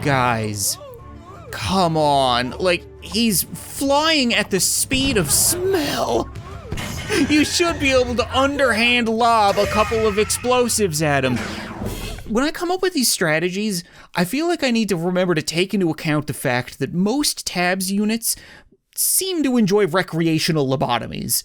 Guys, come on. Like, he's flying at the speed of smell. You should be able to underhand lob a couple of explosives at him. When I come up with these strategies, I feel like I need to remember to take into account the fact that most tabs units seem to enjoy recreational lobotomies.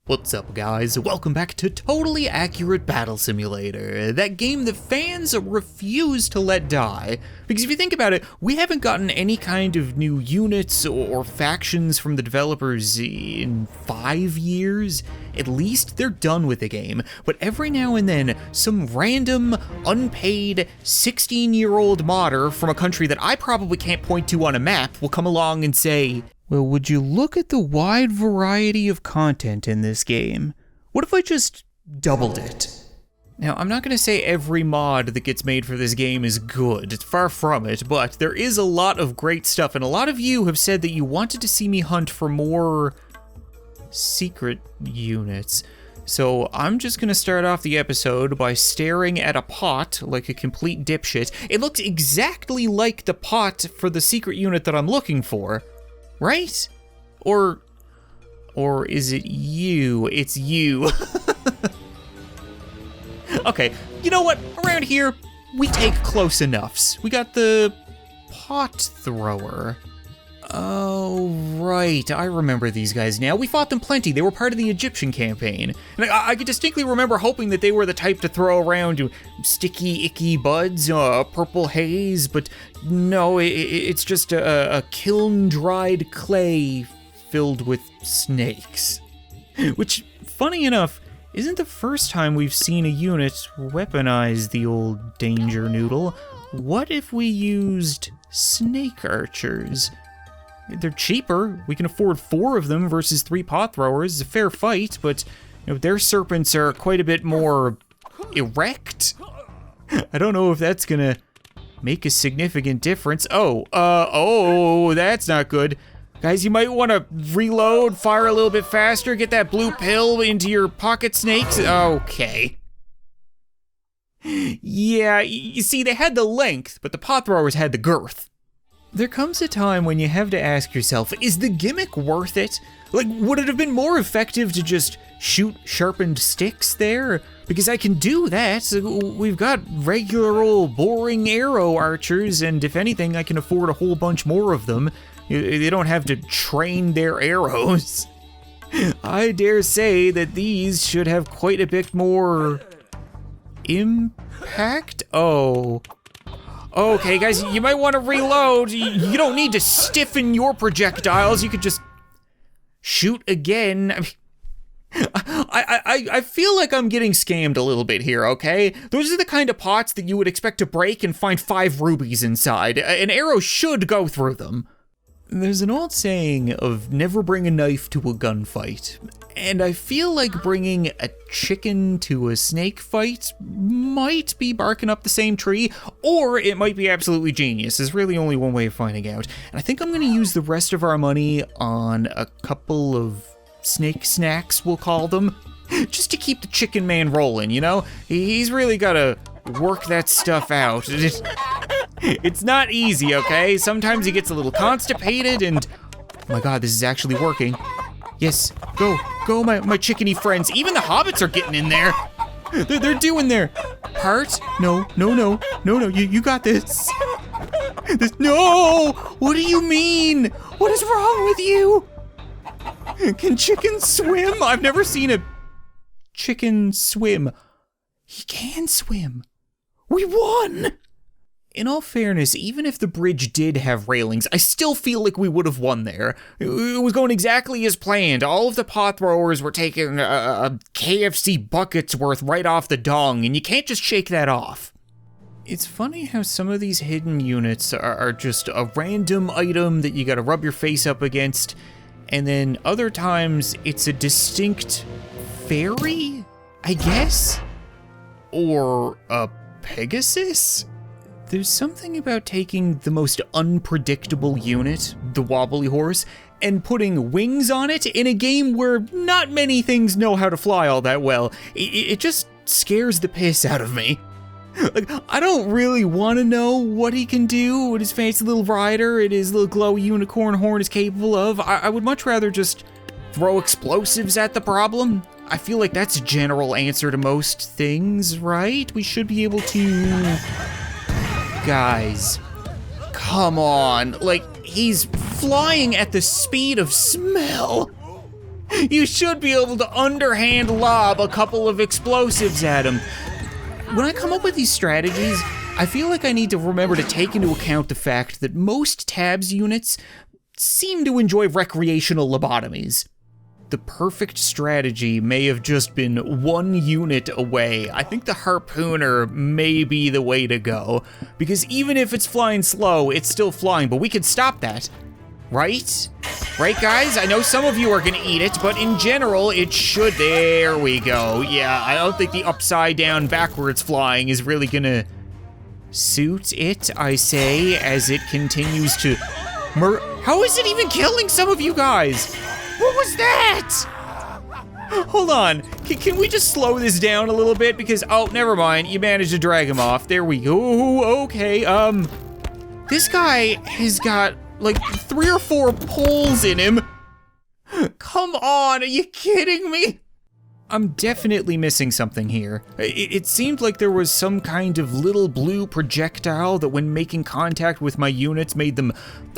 What's up, guys? Welcome back to Totally Accurate Battle Simulator, that game that fans refuse to let die. Because if you think about it, we haven't gotten any kind of new units or factions from the developers in 5 years. At least they're done with the game, but every now and then, some random, unpaid, 16-year-old modder from a country that I probably can't point to on a map will come along and say, well, would you look at the wide variety of content in this game? What if I just doubled it? Now, I'm not going to say every mod that gets made for this game is good, it's far from it, but there is a lot of great stuff, and a lot of you have said that you wanted to see me hunt for more secret units. So I'm just going to start off the episode by staring at a pot like a complete dipshit. It looks exactly like the pot for the secret unit that I'm looking for. Right? Or is it you? It's you. Okay, you know what? Around here, we take close enoughs. We got the pot thrower. Oh, right, I remember these guys now. We fought them plenty. They were part of the Egyptian campaign. And I can distinctly remember hoping that they were the type to throw around sticky, icky buds, purple haze, but no, it's just a kiln-dried clay filled with snakes. Which, funny enough, isn't the first time we've seen a unit weaponize the old danger noodle. What if we used snake archers? They're cheaper. We can afford 4 of them versus 3 pot throwers. It's a fair fight, but you know, their serpents are quite a bit more erect. I don't know if that's gonna make a significant difference. Oh, that's not good. Guys, you might want to reload, fire a little bit faster, get that blue pill into your pocket snakes. Okay. Yeah, you see, they had the length, but the pot throwers had the girth. There comes a time when you have to ask yourself, is the gimmick worth it? Like, would it have been more effective to just shoot sharpened sticks there? Because I can do that. We've got regular old boring arrow archers, and if anything, I can afford a whole bunch more of them. They don't have to train their arrows. I dare say that these should have quite a bit more impact? Oh. Okay, guys, you might want to reload. You don't need to stiffen your projectiles. You could just shoot again. I feel like I'm getting scammed a little bit here, okay? Those are the kind of pots that you would expect to break and find 5 rubies inside. An arrow should go through them. There's an old saying of never bring a knife to a gunfight, and I feel like bringing a chicken to a snake fight might be barking up the same tree, or it might be absolutely genius. There's really only one way of finding out, and I think I'm gonna use the rest of our money on a couple of snake snacks, we'll call them, just to keep the chicken man rolling, you know? He's really gotta work that stuff out. It's not easy, okay? Sometimes he gets a little constipated and... Oh my god, this is actually working. Yes, go my chickeny friends. Even the hobbits are getting in there. They're doing their part. No, you got this. No! What do you mean? What is wrong with you? Can chickens swim? I've never seen a chicken swim. He can swim. We won! In all fairness, even if the bridge did have railings, I still feel like we would have won there. It was going exactly as planned. All of the pot throwers were taking a KFC bucket's worth right off the dong, and you can't just shake that off. It's funny how some of these hidden units are just a random item that you gotta rub your face up against, and then other times it's a distinct fairy, I guess? Or a Pegasus? There's something about taking the most unpredictable unit, the wobbly horse, and putting wings on it in a game where not many things know how to fly all that well. It just scares the piss out of me. Like, I don't really want to know what he can do, what his fancy little rider and his little glowy unicorn horn is capable of. I would much rather just throw explosives at the problem. I feel like that's a general answer to most things, right? We should be able to... Guys, come on. Like, he's flying at the speed of smell. You should be able to underhand lob a couple of explosives at him. When I come up with these strategies, I feel like I need to remember to take into account the fact that most tabs units seem to enjoy recreational lobotomies. The perfect strategy may have just been one unit away. I think the harpooner may be the way to go, because even if it's flying slow, it's still flying, but we could stop that, right? Right, guys? I know some of you are gonna eat it, but in general, it should. There we go. Yeah, I don't think the upside down backwards flying is really gonna suit it, I say, as it continues to How is it even killing some of you guys? What was that? Hold on, can we just slow this down a little bit? Because, oh, never mind, you managed to drag him off. There we go, okay, this guy has got like 3 or 4 poles in him. Come on, are you kidding me? I'm definitely missing something here. It seemed like there was some kind of little blue projectile that when making contact with my units made them,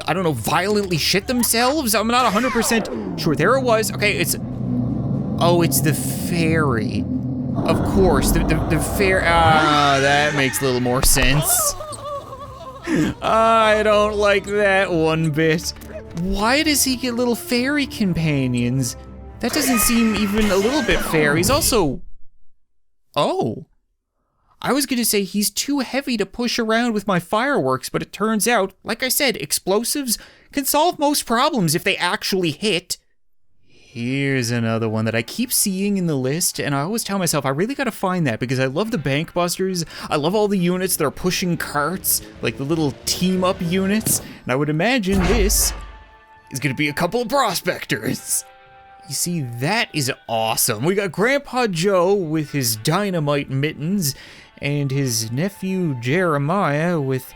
I don't know, violently shit themselves? I'm not 100% sure. There it was. Okay, it's... Oh, it's the fairy. Of course, the fairy... Ah, that makes a little more sense. I don't like that one bit. Why does he get little fairy companions? That doesn't seem even a little bit fair. He's also... Oh. I was gonna say he's too heavy to push around with my fireworks, but it turns out, like I said, explosives can solve most problems if they actually hit. Here's another one that I keep seeing in the list, and I always tell myself I really gotta find that because I love the bank busters. I love all the units that are pushing carts, like the little team-up units, and I would imagine this is gonna be a couple of prospectors. You see, that is awesome. We got Grandpa Joe with his dynamite mittens, and his nephew Jeremiah with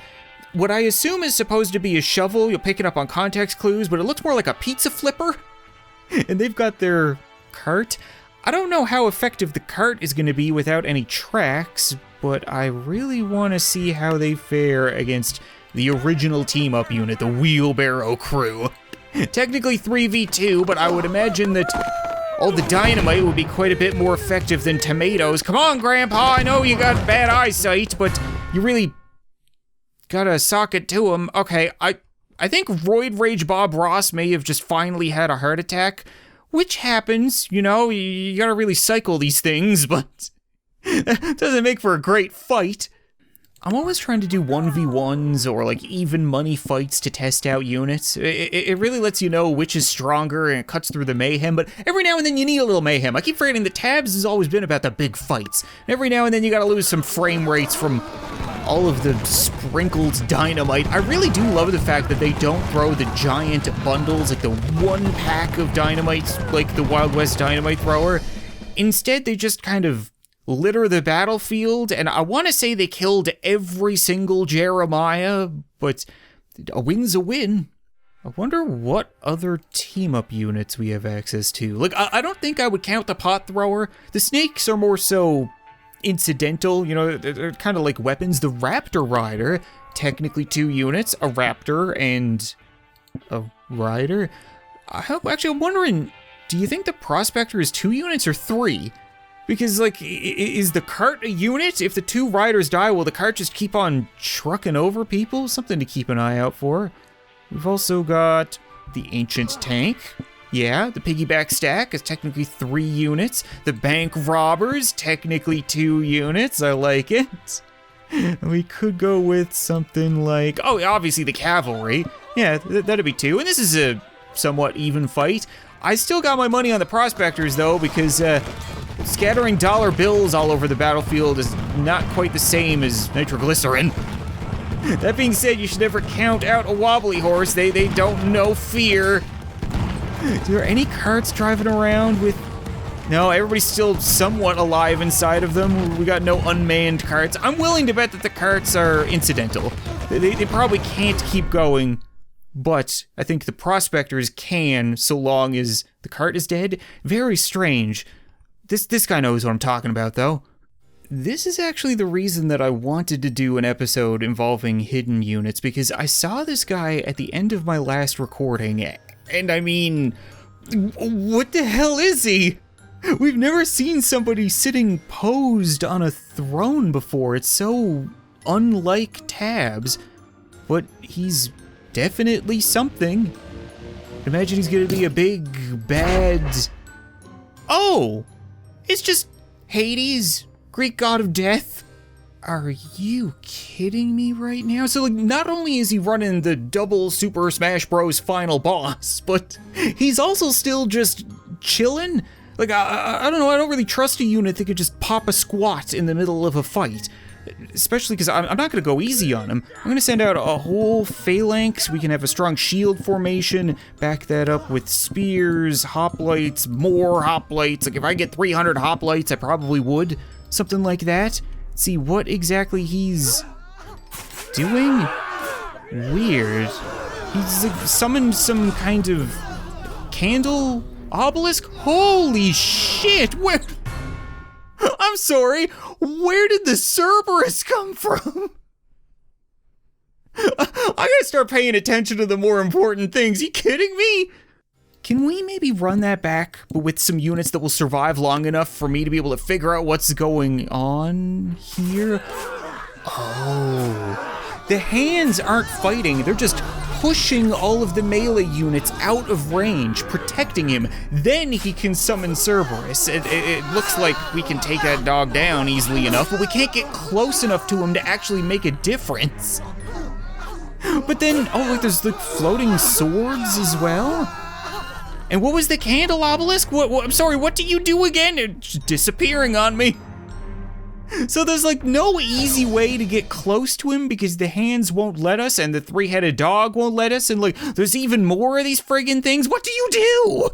what I assume is supposed to be a shovel. You'll pick it up on context clues, but it looks more like a pizza flipper. And they've got their cart. I don't know how effective the cart is going to be without any tracks, but I really want to see how they fare against the original team-up unit, the wheelbarrow crew. Technically 3v2, but I would imagine that all the dynamite would be quite a bit more effective than tomatoes. Come on, Grandpa, I know you got bad eyesight, but you really gotta sock it to him. Okay, I think Roid Rage Bob Ross may have just finally had a heart attack, which happens, you know, you gotta really cycle these things, but that doesn't make for a great fight. I'm always trying to do 1v1s or like even money fights to test out units. It really lets you know which is stronger and it cuts through the mayhem, but every now and then you need a little mayhem. I keep forgetting that tabs has always been about the big fights. Every now and then you gotta lose some frame rates from all of the sprinkled dynamite. I really do love the fact that they don't throw the giant bundles, like the 1 pack of dynamite, like the Wild West dynamite thrower. Instead, they just kind of litter the battlefield, and I want to say they killed every single Jeremiah, but a win's a win. I wonder what other team-up units we have access to. Like, I don't think I would count the pot thrower. The snakes are more so incidental, you know, they're kind of like weapons. The raptor rider, technically 2 units, a raptor and a rider. Actually, I'm wondering, do you think the prospector is 2 units or 3? Because, like, is the cart a unit? If the 2 riders die, will the cart just keep on trucking over people? Something to keep an eye out for. We've also got the ancient tank. Yeah, the piggyback stack is technically 3 units. The bank robbers, technically 2 units. I like it. We could go with something like, oh, obviously the cavalry. Yeah, that'd be 2. And this is a somewhat even fight. I still got my money on the prospectors, though, because scattering dollar bills all over the battlefield is not quite the same as nitroglycerin. That being said, you should never count out a wobbly horse. They don't know fear. Are there any carts driving around with No, everybody's still somewhat alive inside of them. We got no unmanned carts. I'm willing to bet that the carts are incidental. They probably can't keep going, but I think the prospectors can, so long as the cart is dead. Very strange. This guy knows what I'm talking about, though. This is actually the reason that I wanted to do an episode involving hidden units, because I saw this guy at the end of my last recording, and I mean, what the hell is he? We've never seen somebody sitting posed on a throne before. It's so unlike Tabs, but he's definitely something. Imagine he's gonna be a big, bad... Oh! It's just Hades, Greek god of death. Are you kidding me right now? So, like, not only is he running the double Super Smash Bros. Final boss, but he's also still just chilling. Like, I don't know, I don't really trust a unit that could just pop a squat in the middle of a fight. Especially because I'm not going to go easy on him. I'm going to send out a whole phalanx. We can have a strong shield formation, back that up with spears, hoplites, more hoplites. Like, if I get 300 hoplites, I probably would. Something like that. See what exactly he's doing? Weird. He's like, summoned some kind of candle obelisk? Holy shit! Where? I'm sorry, where did the Cerberus come from? I gotta start paying attention to the more important things. You kidding me? Can we maybe run that back, but with some units that will survive long enough for me to be able to figure out what's going on here? Oh, the hands aren't fighting, they're just pushing all of the melee units out of range, protecting him. Then he can summon Cerberus. It looks like we can take that dog down easily enough, but we can't get close enough to him to actually make a difference. But then, oh look, there's the floating swords as well. And what was the candle obelisk? What I'm sorry, what do you do again? It's disappearing on me. So there's like no easy way to get close to him because the hands won't let us and the three-headed dog won't let us, and like there's even more of these friggin' things. What do you do?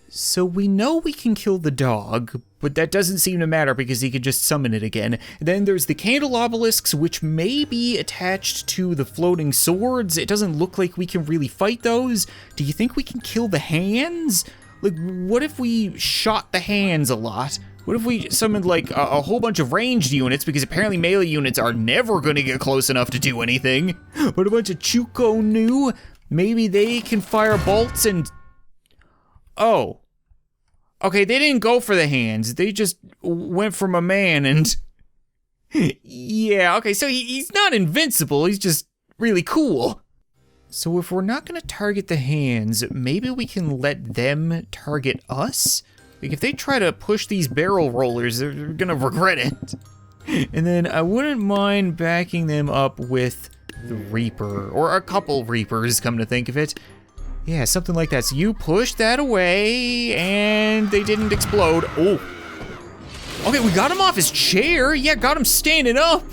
So we know we can kill the dog, but that doesn't seem to matter because he can just summon it again. Then there's the candle obelisks, which may be attached to the floating swords. It doesn't look like we can really fight those. Do you think we can kill the hands? Like, what if we shot the hands a lot? What if we summoned like a whole bunch of ranged units, because apparently melee units are never gonna get close enough to do anything. But a bunch of Chuko Nu, maybe they can fire bolts and... Oh. Okay, they didn't go for the hands. They just went from a man and... Yeah, okay, so he's not invincible, he's just really cool. So if we're not gonna target the hands, maybe we can let them target us? Like, if they try to push these barrel rollers, they're gonna regret it. And then I wouldn't mind backing them up with the Reaper, or a couple Reapers, come to think of it. Yeah, something like that. So you push that away, and they didn't explode. Oh. Okay, we got him off his chair. Yeah, got him standing up.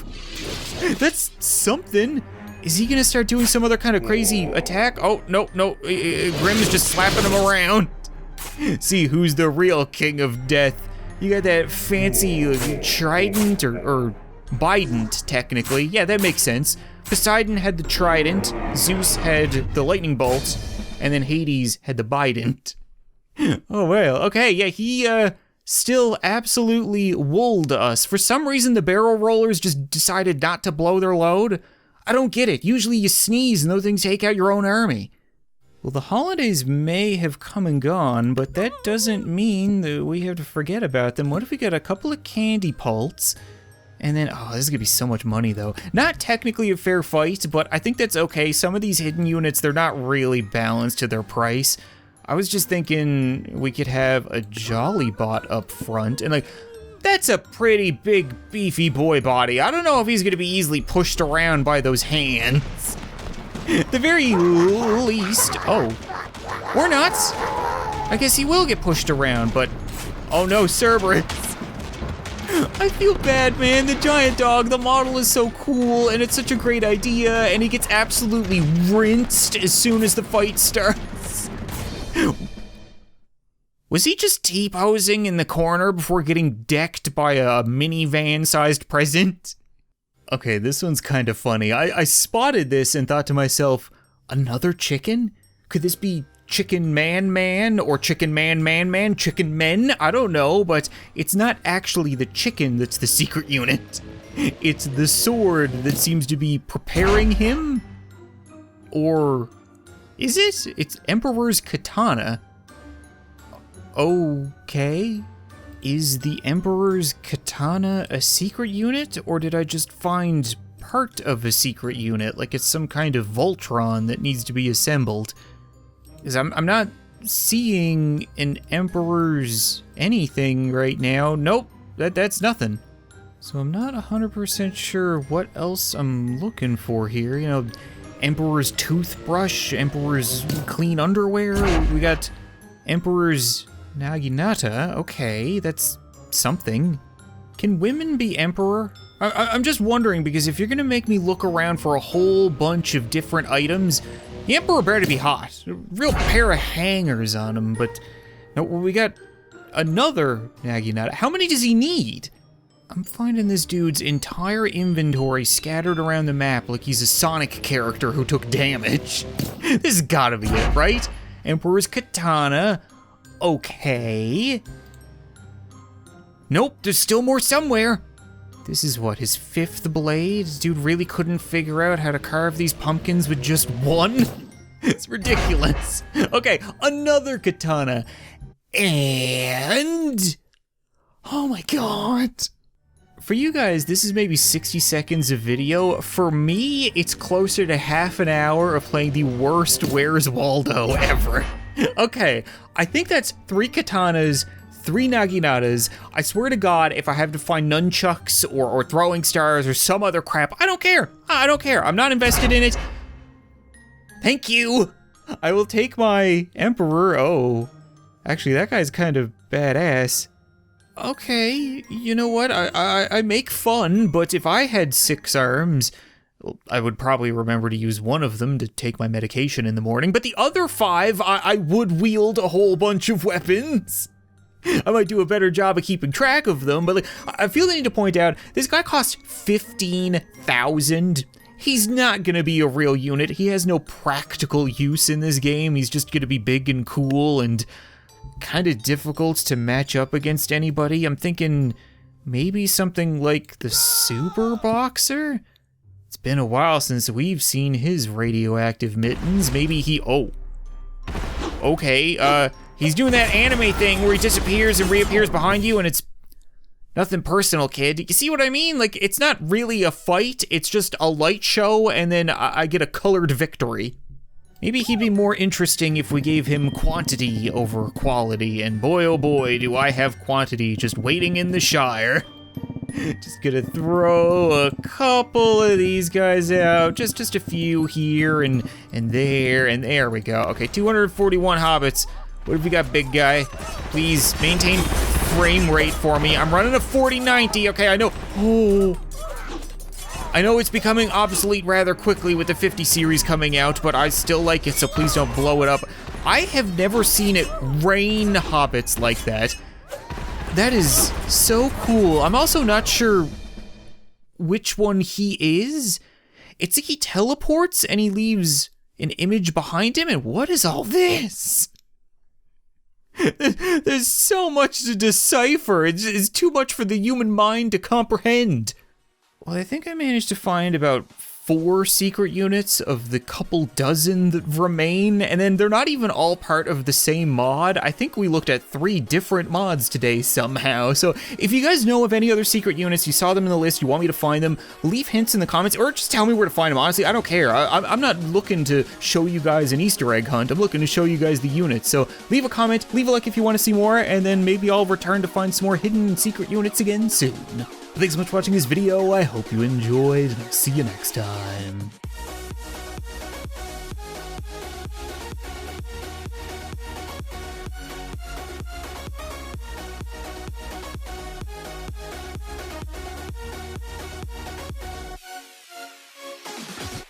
That's something. Is he gonna start doing some other kind of crazy attack? Oh, no. Grimm's just slapping him around. See who's the real king of death. You got that fancy trident, or bident, technically. Yeah, that makes sense. Poseidon had the trident, Zeus had the lightning bolt, and then Hades had the bident. Oh, well, okay, yeah, he still absolutely wooled us. For some reason, the barrel rollers just decided not to blow their load. I don't get it. Usually you sneeze and those things take out your own army. Well, the holidays may have come and gone, but that doesn't mean that we have to forget about them. What if we got a couple of candy pults? And then, oh, this is gonna be so much money though. Not technically a fair fight, but I think that's okay. Some of these hidden units, they're not really balanced to their price. I was just thinking we could have a Jolly Bot up front, and like, that's a pretty big, beefy boy body. I don't know if he's gonna be easily pushed around by those hands. The very least, oh, or not. I guess he will get pushed around, but, oh no, Cerberus. I feel bad, man. The giant dog, the model is so cool, and it's such a great idea, and he gets absolutely rinsed as soon as the fight starts. Was he just T-posing in the corner before getting decked by a minivan-sized present? Okay, this one's kind of funny. I spotted this and thought to myself, another chicken? Could this be Chicken Man or Chicken Man, Chicken Men? I don't know, but it's not actually the chicken that's the secret unit. It's the sword that seems to be preparing him? Or is it? It's Emperor's katana. Okay. Is the Emperor's katana a secret unit, or did I just find part of a secret unit, like it's some kind of Voltron that needs to be assembled? Because I'm not seeing an Emperor's anything right now. Nope, that's nothing. So I'm not 100% sure what else I'm looking for here. You know, Emperor's toothbrush, Emperor's clean underwear. We got Emperor's Naginata. Okay, that's something. Can women be Emperor? I'm just wondering, because if you're gonna make me look around for a whole bunch of different items, the Emperor better be hot. A real pair of hangers on him, but no, we got another Naginata. How many does he need? I'm finding this dude's entire inventory scattered around the map like he's a Sonic character who took damage. This has gotta be it, right? Emperor's katana. Okay. Nope, there's still more somewhere. This is what, his 5th blade? Dude really couldn't figure out how to carve these pumpkins with just one? It's ridiculous. Okay, another katana. And... oh my god. For you guys, this is maybe 60 seconds of video. For me, it's closer to half an hour of playing the worst Where's Waldo ever. Okay, I think that's 3 katanas, 3 Naginatas. I swear to God, if I have to find nunchucks or throwing stars or some other crap, I don't care. I don't care. I'm not invested in it. Thank you. I will take my Emperor. Oh, actually, that guy's kind of badass. Okay, you know what? I make fun, but if I had 6 arms, well, I would probably remember to use one of them to take my medication in the morning, but the other 5, I would wield a whole bunch of weapons. I might do a better job of keeping track of them, but like, I feel the need to point out, this guy costs 15,000. He's not gonna be a real unit. He has no practical use in this game. He's just gonna be big and cool and kind of difficult to match up against anybody. I'm thinking maybe something like the Super Boxer? It's been a while since we've seen his radioactive mittens. Maybe he, oh. Okay, he's doing that anime thing where he disappears and reappears behind you and it's nothing personal, kid. You see what I mean? Like, it's not really a fight, it's just a light show and then I get a colored victory. Maybe he'd be more interesting if we gave him quantity over quality, and boy oh boy do I have quantity just waiting in the Shire. Just gonna throw a couple of these guys out, just a few here and there we go. Okay, 241 hobbits. What have we got, big guy? Please maintain frame rate for me. I'm running a 4090, okay, I know. Oh. I know it's becoming obsolete rather quickly with the 50 series coming out, but I still like it, so please don't blow it up. I have never seen it rain hobbits like that. That is so cool. I'm also not sure which one he is. It's like he teleports and he leaves an image behind him, and what is all this? There's so much to decipher. It's too much for the human mind to comprehend. Well, I think I managed to find about 4 secret units of the couple dozen that remain, and then they're not even all part of the same mod. I think we looked at 3 different mods today somehow. So if you guys know of any other secret units, you saw them in the list, you want me to find them, leave hints in the comments, or just tell me where to find them. Honestly, I don't care. I'm not looking to show you guys an Easter egg hunt. I'm looking to show you guys the units. So leave a comment, leave a like if you want to see more, and then maybe I'll return to find some more hidden secret units again soon. Thanks so much for watching this video. I hope you enjoyed, and I'll see you next time.